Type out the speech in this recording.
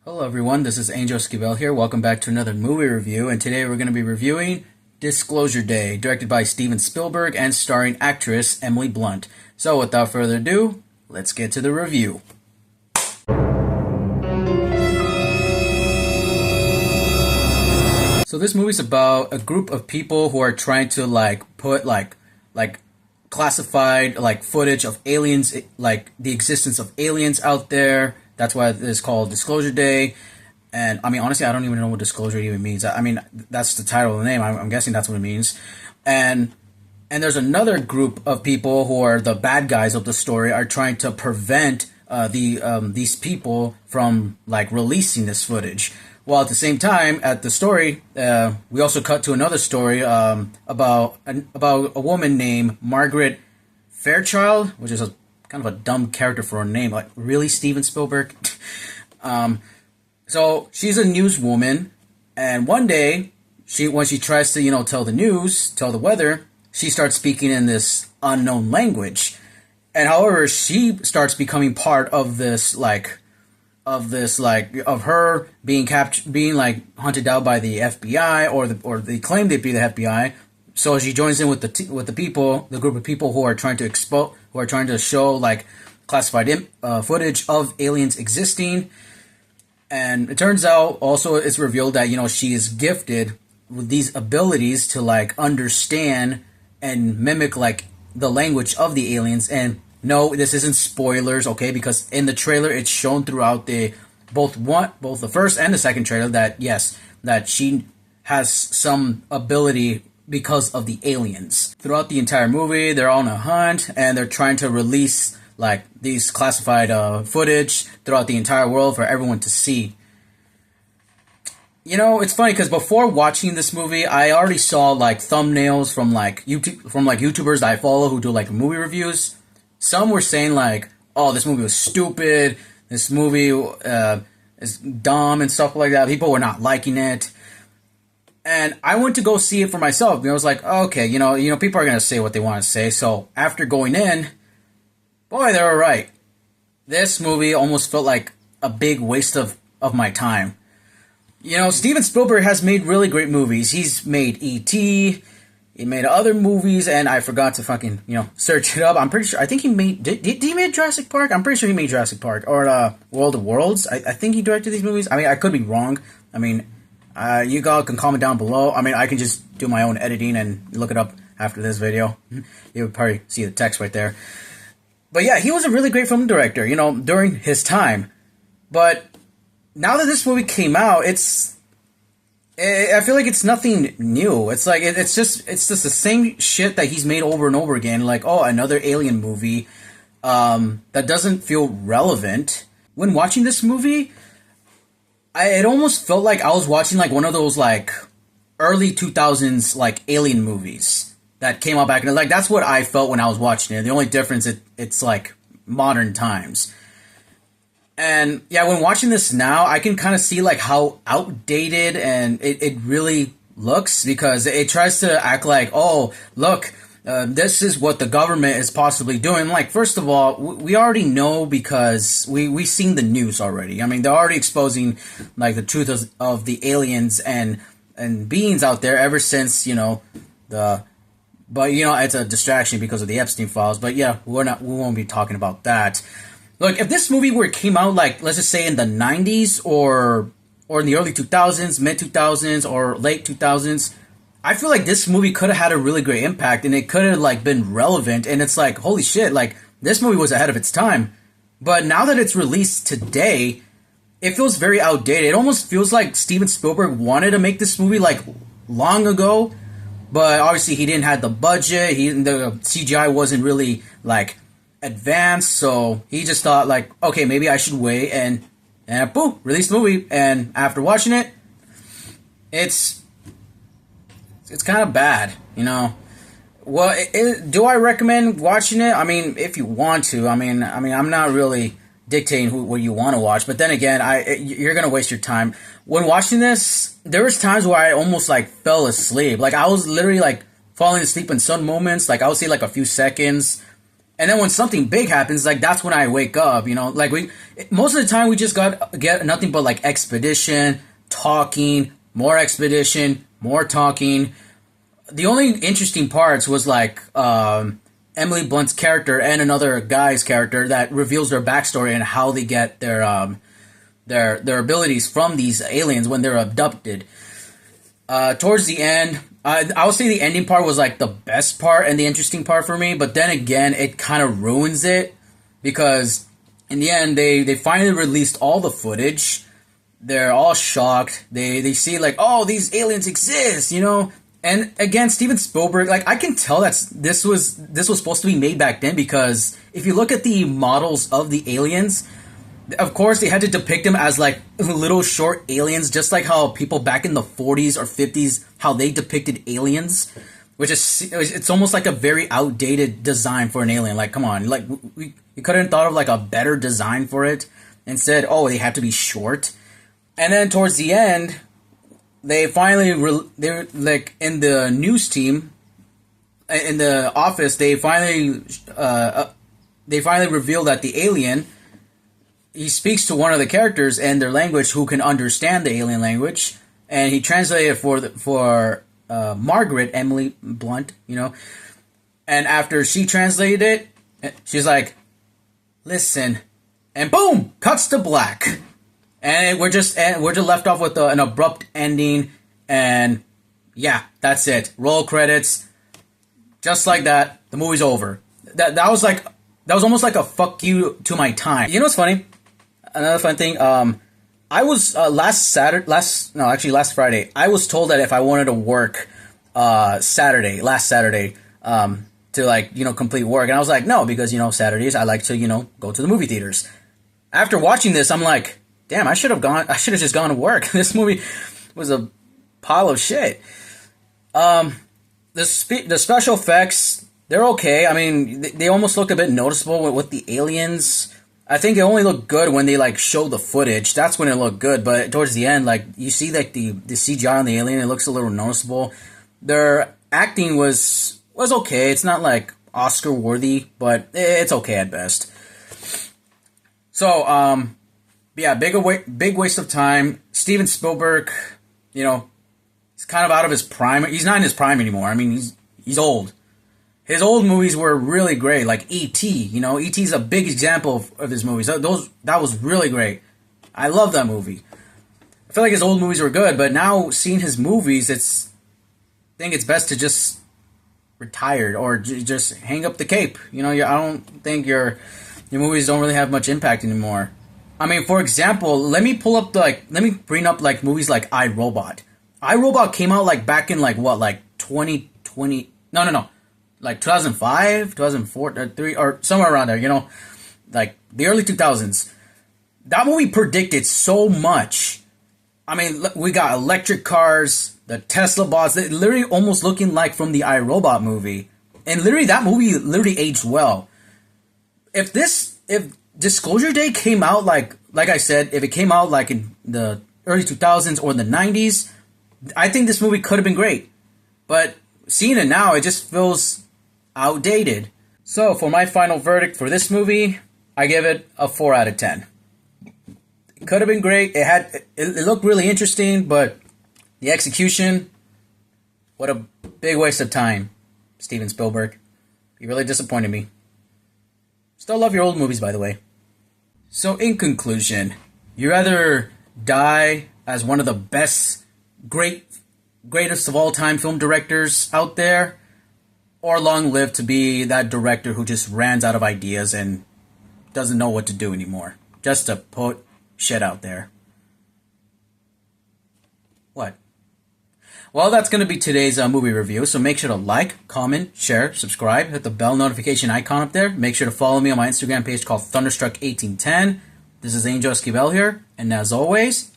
Hello everyone, this is Angel Esquivel here. Welcome back to another movie review, and today we're going to be reviewing Disclosure Day, directed by Steven Spielberg and starring actress Emily Blunt. So without further ado, let's get to the review. So this movie's about a group of people who are trying to put classified footage of aliens, like the existence of aliens out there. That's why it's called Disclosure Day. And I mean, honestly, I don't even know what disclosure even means. I mean, that's the title of the name. I'm guessing that's what it means. And there's another group of people who are the bad guys of the story, are trying to prevent these people from releasing this footage. While at the same time, at the story, we also cut to another story about a woman named Margaret Fairchild, which is a kind of a dumb character for a name. Like, really, Steven Spielberg? So she's a newswoman, and one day, when she tries to, tell the news, tell the weather, she starts speaking in this unknown language. And however, she starts becoming part of this, of her being hunted down by the FBI, or they claim to be the FBI. So she joins in with the group of people who are trying to show classified footage of aliens existing. And it turns out also it's revealed that she is gifted with these abilities to understand and mimic the language of the aliens. And no, this isn't spoilers, okay? Because in the trailer it's shown throughout both the first and the second trailer that yes, that she has some ability because of the aliens. Throughout the entire movie, they're on a hunt and they're trying to release these classified footage throughout the entire world for everyone to see. It's funny because before watching this movie, I already saw thumbnails from YouTubers that I follow who do movie reviews. Some were saying "Oh, this movie was stupid. This movie is dumb" and stuff like that. People were not liking it. And I went to go see it for myself. I was like, okay, people are going to say what they want to say. So after going in, boy, they were right. This movie almost felt like a big waste of my time. Steven Spielberg has made really great movies. He's made E.T., he made other movies, and I forgot to fucking, search it up. I'm pretty sure, I think he made, did he make Jurassic Park? I'm pretty sure he made Jurassic Park, or World of Worlds. I think he directed these movies. I mean, I could be wrong. I mean, you guys can comment down below. I mean, I can just do my own editing and look it up after this video. You would probably see the text right there. But yeah, he was a really great film director, during his time. But now that this movie came out, I feel like it's nothing new. It's it's just the same shit that he's made over and over again. Another alien movie that doesn't feel relevant. When watching this movie, it almost felt like I was watching one of those early 2000s alien movies that came out back in that's what I felt when I was watching it. The only difference it's modern times. And yeah, when watching this now, I can kind of see how outdated and it really looks, because it tries to act oh, look, this is what the government is possibly doing. First of all, we already know because we've seen the news already. I mean, they're already exposing the truth of the aliens and beings out there ever since but it's a distraction because of the Epstein files. But yeah, we won't be talking about that. Look, if this movie came out let's just say in the 90s or in the early 2000s, mid 2000s, or late 2000s, I feel like this movie could have had a really great impact, and it could have been relevant. And it's holy shit, this movie was ahead of its time. But now that it's released today, it feels very outdated. It almost feels like Steven Spielberg wanted to make this movie long ago, but obviously he didn't have the budget. The CGI wasn't really advanced, so he just thought okay, maybe I should wait, and boom, release the movie. And after watching it, it's kind of bad, Well, do I recommend watching it? I mean, if you want to. I mean, I'm not really dictating what you want to watch, but then again, you're gonna waste your time when watching this. There was times where I almost fell asleep. I was literally falling asleep in some moments. I would say a few seconds. And then when something big happens, like that's when I wake up, like most of the time we just get nothing but like expedition, talking, more expedition, more talking. The only interesting parts was like Emily Blunt's character and another guy's character that reveals their backstory and how they get their abilities from these aliens when they're abducted. Towards the end, I would say the ending part was like the best part and the interesting part for me, but then again, it kind of ruins it because in the end, they finally released all the footage. They're all shocked. They see like, oh, these aliens exist, And again, Steven Spielberg, like I can tell this was supposed to be made back then because if you look at the models of the aliens, of course they had to depict them as like little short aliens, just like how people back in the 40s or 50s how they depicted aliens, which is it's almost like a very outdated design for an alien. Like, come on, like you couldn't have thought of like a better design for it. Instead, oh, they have to be short. And then towards the end, they finally they're like in the news team in the office. They finally reveal that the alien, he speaks to one of the characters in their language who can understand the alien language, and he translated for Margaret, Emily Blunt, And after she translated it, she's like, "Listen," and boom, cuts to black. And we're just left off with an abrupt ending, and yeah, that's it. Roll credits, just like that. The movie's over. That was almost like a fuck you to my time. You know what's funny? Another fun thing. I was last Friday. I was told that if I wanted to work last Saturday, to complete work, and I was like, no, because Saturdays I like to go to the movie theaters. After watching this, I'm like, damn, I should have just gone to work. This movie was a pile of shit. The special effects, they're okay. I mean, they almost look a bit noticeable with the aliens. I think it only looked good when they like show the footage. That's when it looked good. But towards the end, like you see like the CGI on the alien, it looks a little noticeable. Their acting was okay. It's not like Oscar worthy, but it's okay at best. So, yeah, big waste of time. Steven Spielberg, he's kind of out of his prime. He's not in his prime anymore. I mean, he's old. His old movies were really great, like E.T. E.T.'s a big example of his movies. That was really great. I love that movie. I feel like his old movies were good, but now seeing his movies, I think it's best to just retire or just hang up the cape. I don't think your movies don't really have much impact anymore. I mean, for example, let me bring up like movies like I, Robot. I, Robot came out like back in like 2020? No. Like 2005, 2004, 3, or somewhere around there, like the early 2000s. That movie predicted so much. I mean, we got electric cars, the Tesla bots, they literally almost looking like from the I, Robot movie. And literally that movie literally aged well. If Disclosure Day came out like I said, if it came out like in the early 2000s or the 90s, I think this movie could have been great. But seeing it now, it just feels outdated. So for my final verdict for this movie, I give it a 4 out of 10. It could have been great. It looked really interesting, but the execution, what a big waste of time, Steven Spielberg. You really disappointed me. Still love your old movies, by the way. So in conclusion, you rather die as one of the greatest of all time film directors out there, or long live to be that director who just runs out of ideas and doesn't know what to do anymore, just to put shit out there. What? Well, that's going to be today's movie review, so make sure to like, comment, share, subscribe, hit the bell notification icon up there. Make sure to follow me on my Instagram page called Thunderstruck1810. This is Angel Esquivel here, and as always...